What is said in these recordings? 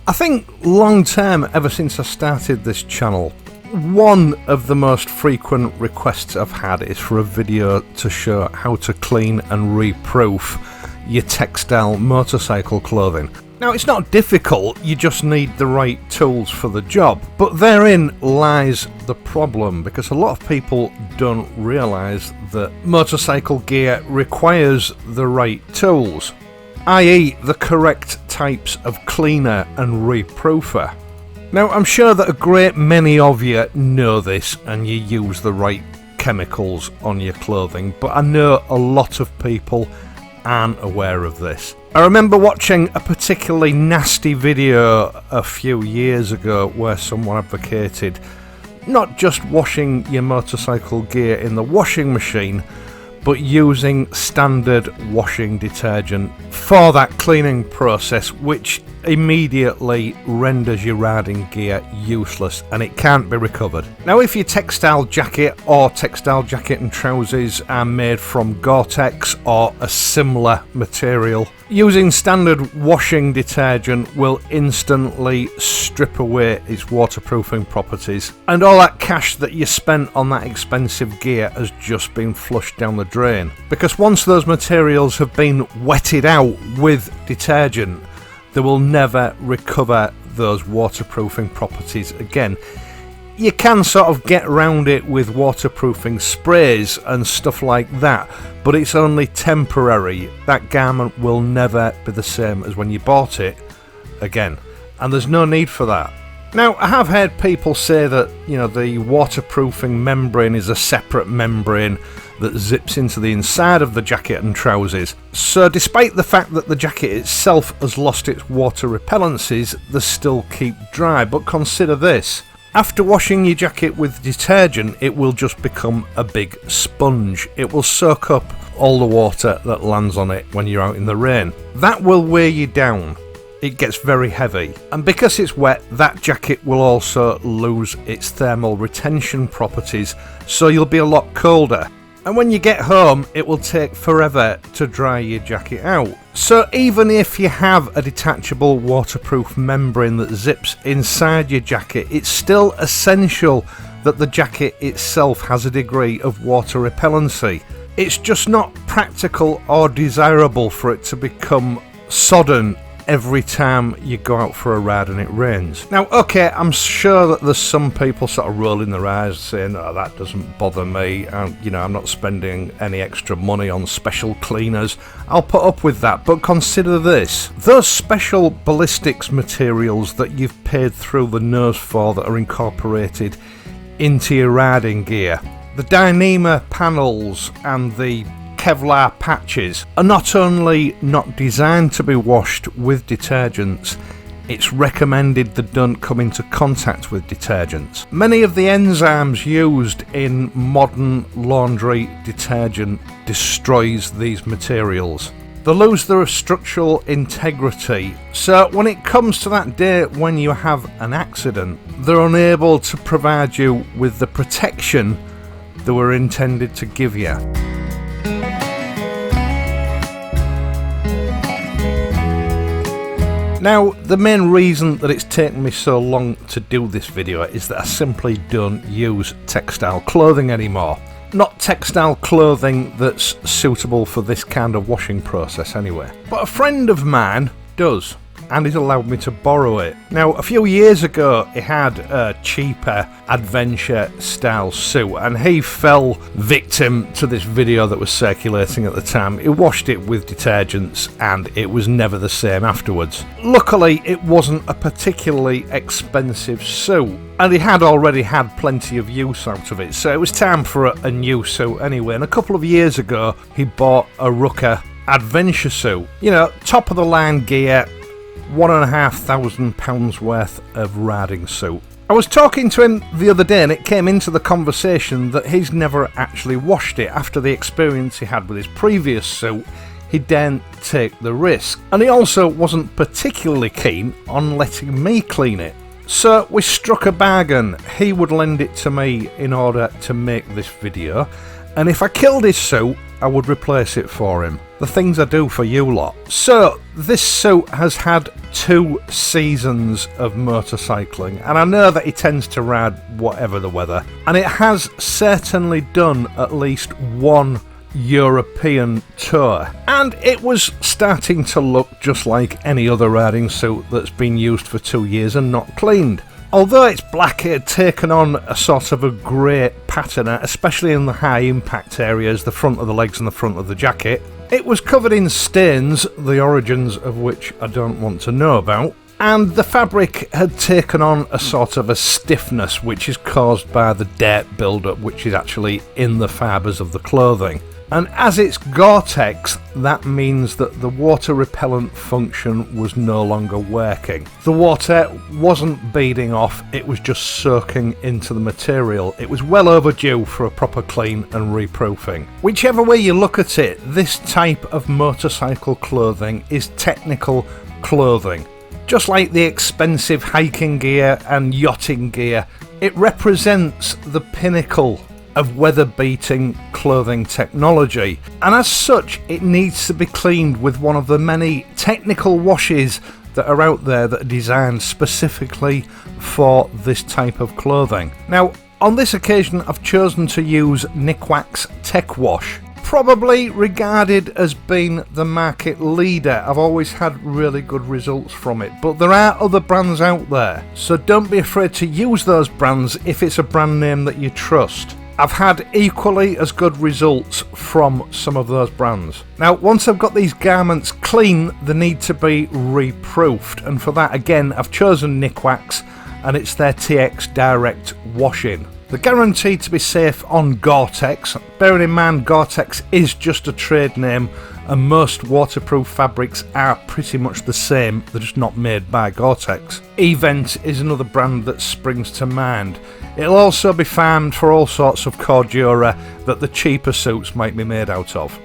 I think long term, ever since I started this channel, one of the most frequent requests I've had is for a video to show how to clean and reproof your textile motorcycle clothing. Now, it's not difficult, you just need the right tools for the job, but therein lies the problem, because a lot of people don't realise that motorcycle gear requires the right tools, i.e. the correct types of cleaner and reproofer. Now, I'm sure that a great many of you know this and you use the right chemicals on your clothing, but I know a lot of people aren't aware of this. I remember watching a particularly nasty video a few years ago where someone advocated not just washing your motorcycle gear in the washing machine, but using standard washing detergent for that cleaning process, which immediately renders your riding gear useless and it can't be recovered. Now, if your textile jacket or textile jacket and trousers are made from Gore-Tex or a similar material, using standard washing detergent will instantly strip away its waterproofing properties, and all that cash that you spent on that expensive gear has just been flushed down the drain. Because once those materials have been wetted out with detergent, they will never recover those waterproofing properties again. You can sort of get around it with waterproofing sprays and stuff like that, but it's only temporary. That garment will never be the same as when you bought it again, and there's no need for that. Now, I have heard people say that, the waterproofing membrane is a separate membrane that zips into the inside of the jacket and trousers. So despite the fact that the jacket itself has lost its water repellencies, they still keep dry. But consider this. After washing your jacket with detergent, it will just become a big sponge. It will soak up all the water that lands on it when you're out in the rain. That will weigh you down. It gets very heavy, and because it's wet, that jacket will also lose its thermal retention properties, so you'll be a lot colder. And when you get home, it will take forever to dry your jacket out. So even if you have a detachable waterproof membrane that zips inside your jacket, it's still essential that the jacket itself has a degree of water repellency. It's just not practical or desirable for it to become sodden every time you go out for a ride and it rains. Now, okay, I'm sure that there's some people sort of rolling their eyes saying, oh, that doesn't bother me, and I'm not spending any extra money on special cleaners. I'll put up with that, but consider this. Those special ballistics materials that you've paid through the nose for that are incorporated into your riding gear, the Dyneema panels and the Kevlar patches, are not only not designed to be washed with detergents, it's recommended they don't come into contact with detergents. Many of the enzymes used in modern laundry detergent destroys these materials. They lose their structural integrity, so when it comes to that day when you have an accident, they're unable to provide you with the protection they were intended to give you. Now, the main reason that it's taken me so long to do this video is that I simply don't use textile clothing anymore. Not textile clothing that's suitable for this kind of washing process anyway. But a friend of mine does, and he's allowed me to borrow it. Now, a few years ago, he had a cheaper adventure style suit, and he fell victim to this video that was circulating at the time. He washed it with detergents and it was never the same afterwards. Luckily, it wasn't a particularly expensive suit, and he had already had plenty of use out of it, so it was time for a new suit anyway. And a couple of years ago, he bought a Rukka adventure suit. Top of the line gear, £1,500 worth of riding suit. I was talking to him the other day and it came into the conversation that he's never actually washed it. After the experience he had with his previous suit, he daren't take the risk. And he also wasn't particularly keen on letting me clean it. So we struck a bargain. He would lend it to me in order to make this video, and if I killed his suit, I would replace it for him. The things I do for you lot. So, this suit has had 2 seasons of motorcycling, and I know that he tends to ride whatever the weather, and it has certainly done at least 1 European tour, and it was starting to look just like any other riding suit that's been used for 2 years and not cleaned. Although it's black, it had taken on a sort of a grey pattern, especially in the high impact areas, the front of the legs and the front of the jacket. It was covered in stains, the origins of which I don't want to know about, and the fabric had taken on a sort of a stiffness which is caused by the dirt build-up which is actually in the fibres of the clothing. And as it's Gore-Tex, that means that the water repellent function was no longer working. The water wasn't beading off, it was just soaking into the material. It was well overdue for a proper clean and reproofing. Whichever way you look at it, this type of motorcycle clothing is technical clothing. Just like the expensive hiking gear and yachting gear, it represents the pinnacle of weather-beating clothing technology, and as such it needs to be cleaned with one of the many technical washes that are out there that are designed specifically for this type of clothing. Now, on this occasion I've chosen to use NIKWAX Tec wash, probably regarded as being the market leader. I've always had really good results from it, but there are other brands out there, so don't be afraid to use those brands if it's a brand name that you trust. I've had equally as good results from some of those brands. Now, once I've got these garments clean, they need to be reproofed, and for that again I've chosen NIKWAX, and it's their TX Direct washing. They're guaranteed to be safe on Gore-Tex. Bearing in mind Gore-Tex is just a trade name, and most waterproof fabrics are pretty much the same, they're just not made by Gore-Tex. Event is another brand that springs to mind. It'll also be farmed for all sorts of cordura that the cheaper suits might be made out of.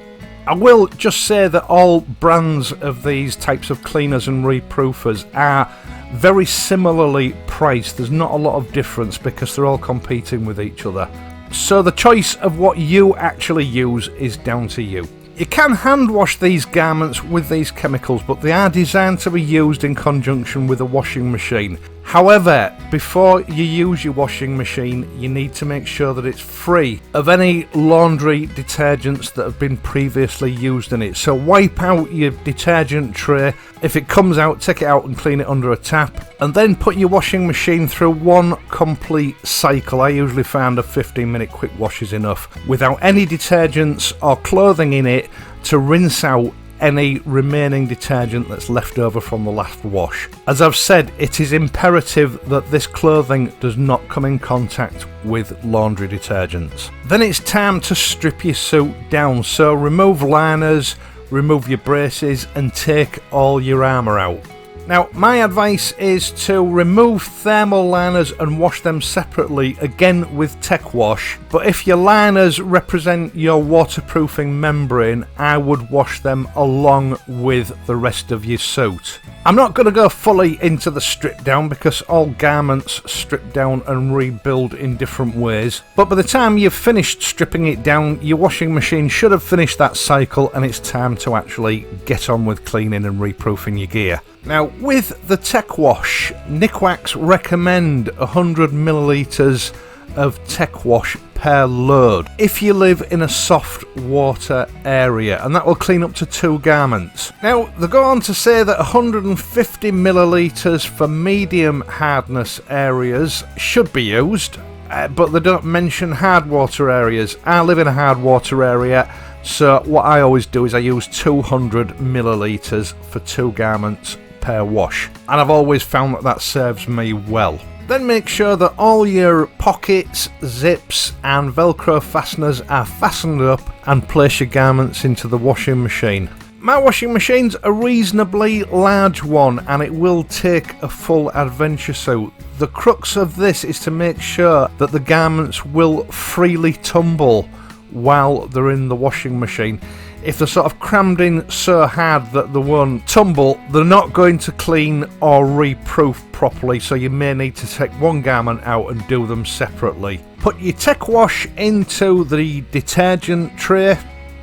I will just say that all brands of these types of cleaners and reproofers are very similarly priced. There's not a lot of difference because they're all competing with each other. So the choice of what you actually use is down to you. You can hand wash these garments with these chemicals, but they are designed to be used in conjunction with a washing machine. However, before you use your washing machine, you need to make sure that it's free of any laundry detergents that have been previously used in it. So wipe out your detergent tray. If it comes out, take it out and clean it under a tap, and then put your washing machine through one complete cycle. I usually find a 15-minute quick wash is enough, without any detergents or clothing in it, to rinse out any remaining detergent that's left over from the last wash. As I've said, it is imperative that this clothing does not come in contact with laundry detergents. Then it's time to strip your suit down, so remove liners, remove your braces, and take all your armour out. Now, my advice is to remove thermal liners and wash them separately, again with Tec Wash. But if your liners represent your waterproofing membrane, I would wash them along with the rest of your suit. I'm not going to go fully into the strip down because all garments strip down and rebuild in different ways. But by the time you've finished stripping it down, your washing machine should have finished that cycle, and it's time to actually get on with cleaning and reproofing your gear. Now, with the Tec Wash, NIKWAX recommend 100 millilitres of Tec Wash per load if you live in a soft water area, and that will clean up to 2 garments. Now, they go on to say that 150 millilitres for medium hardness areas should be used, but they don't mention hard water areas. I live in a hard water area, so what I always do is I use 200 millilitres for 2 garments per wash, and I've always found that that serves me well. Then make sure that all your pockets, zips and velcro fasteners are fastened up, and place your garments into the washing machine. My washing machine's a reasonably large one, and it will take a full adventure suit. The crux of this is to make sure that the garments will freely tumble while they're in the washing machine. If they're sort of crammed in so hard that they won't tumble, they're not going to clean or reproof properly, so you may need to take one garment out and do them separately. Put your Tec Wash into the detergent tray,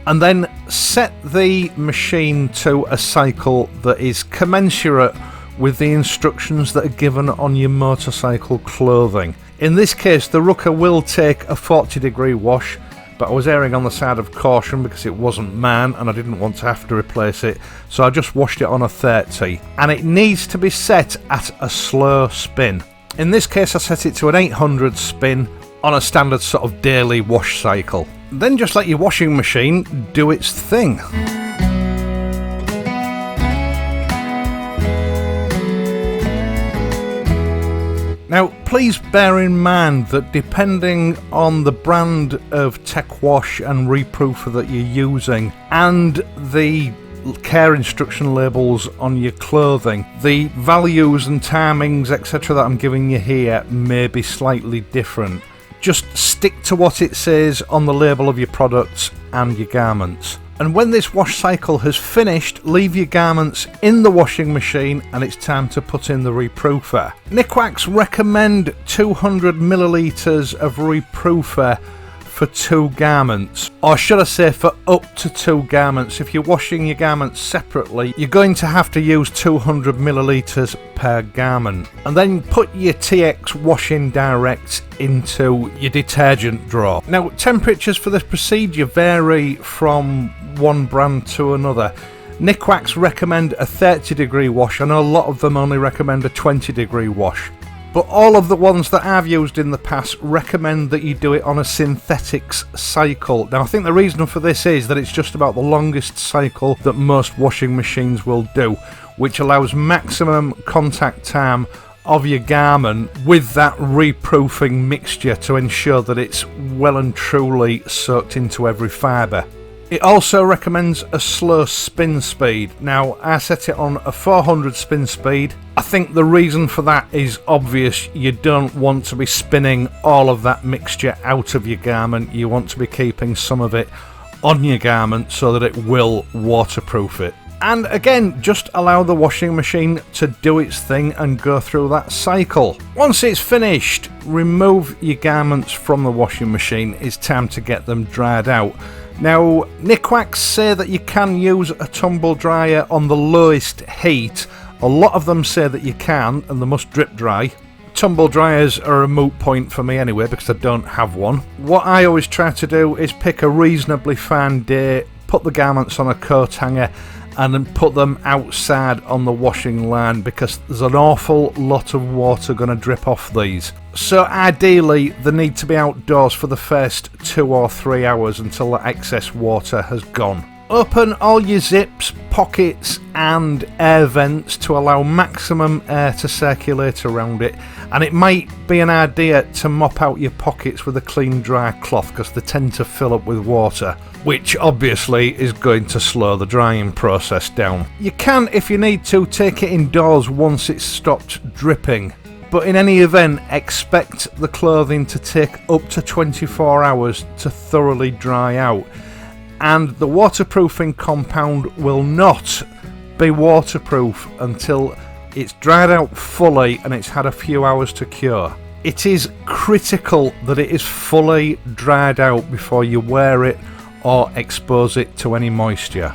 and then set the machine to a cycle that is commensurate with the instructions that are given on your motorcycle clothing. In this case, the Rukka will take a 40-degree wash, but I was erring on the side of caution because it wasn't mine and I didn't want to have to replace it, so I just washed it on a 30, and it needs to be set at a slow spin. In this case I set it to an 800 spin on a standard sort of daily wash cycle. Then just let your washing machine do its thing. Now, please bear in mind that depending on the brand of tech wash and reproofer that you're using and the care instruction labels on your clothing, the values and timings etc. that I'm giving you here may be slightly different. Just stick to what it says on the label of your products and your garments. And when this wash cycle has finished, leave your garments in the washing machine and it's time to put in the reproofer. NIKWAX recommend 200 millilitres of reproofer for 2 garments, or should I say for up to 2 garments. If you're washing your garments separately, you're going to have to use 200 millilitres per garment. And then put your TX washing direct into your detergent drawer. Now, temperatures for this procedure vary from one brand to another. NIKWAX recommend a 30-degree wash. I know a lot of them only recommend a 20-degree wash. But all of the ones that I've used in the past recommend that you do it on a synthetics cycle. Now, I think the reason for this is that it's just about the longest cycle that most washing machines will do, which allows maximum contact time of your garment with that reproofing mixture to ensure that it's well and truly soaked into every fibre. It also recommends a slow spin speed. Now, I set it on a 400 spin speed. I think the reason for that is obvious. You don't want to be spinning all of that mixture out of your garment. You want to be keeping some of it on your garment so that it will waterproof it. And again, just allow the washing machine to do its thing and go through that cycle. Once it's finished, remove your garments from the washing machine. It's time to get them dried out. Now, NIKWAX say that you can use a tumble dryer on the lowest heat. A lot of them say that you can, and they must drip dry. Tumble dryers are a moot point for me anyway because I don't have one. What I always try to do is pick a reasonably fine day, put the garments on a coat hanger and then put them outside on the washing line because there's an awful lot of water going to drip off these. So ideally they need to be outdoors for the first 2 or 3 hours until the excess water has gone. Open all your zips, pockets and air vents to allow maximum air to circulate around it, and it might be an idea to mop out your pockets with a clean dry cloth because they tend to fill up with water, which obviously is going to slow the drying process down. You can, if you need to, take it indoors once it's stopped dripping, but in any event expect the clothing to take up to 24 hours to thoroughly dry out. And the waterproofing compound will not be waterproof until it's dried out fully and it's had a few hours to cure. It is critical that it is fully dried out before you wear it or expose it to any moisture.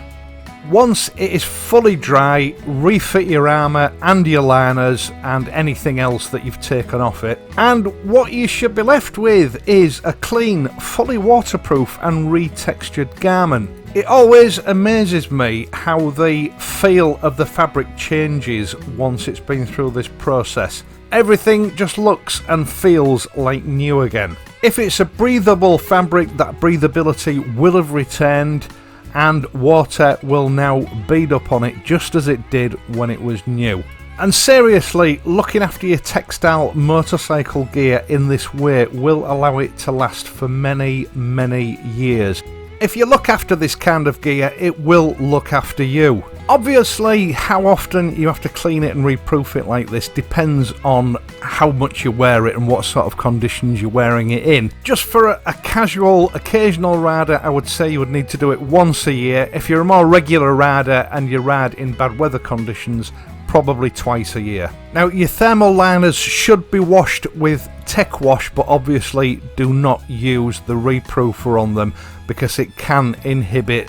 Once it is fully dry, refit your armour and your liners and anything else that you've taken off it, and what you should be left with is a clean, fully waterproof and retextured garment. It always amazes me how the feel of the fabric changes once it's been through this process. Everything just looks and feels like new again. If it's a breathable fabric, that breathability will have returned and water will now bead up on it just as it did when it was new. And seriously, looking after your textile motorcycle gear in this way will allow it to last for many, many years. If you look after this kind of gear, it will look after you. Obviously, how often you have to clean it and reproof it like this depends on how much you wear it and what sort of conditions you're wearing it in. Just for a casual, occasional rider, I would say you would need to do it once a year. If you're a more regular rider and you ride in bad weather conditions, probably twice a year. Now, your thermal liners should be washed with Tech Wash, but obviously do not use the reproofer on them because it can inhibit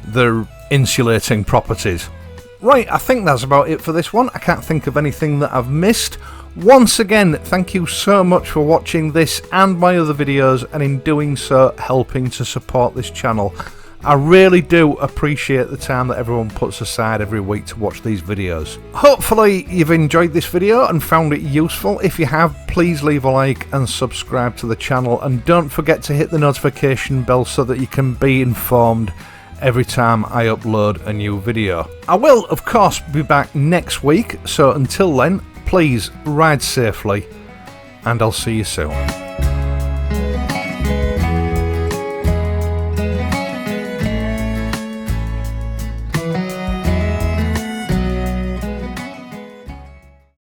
the insulating properties. Right, I think that's about it for this one. I can't think of anything that I've missed. Once again, thank you so much for watching this and my other videos, and in doing so helping to support this channel. I really do appreciate the time that everyone puts aside every week to watch these videos. Hopefully you've enjoyed this video and found it useful. If you have, please leave a like and subscribe to the channel, and don't forget to hit the notification bell so that you can be informed every time I upload a new video. I will of course be back next week, so until then, please ride safely and I'll see you soon.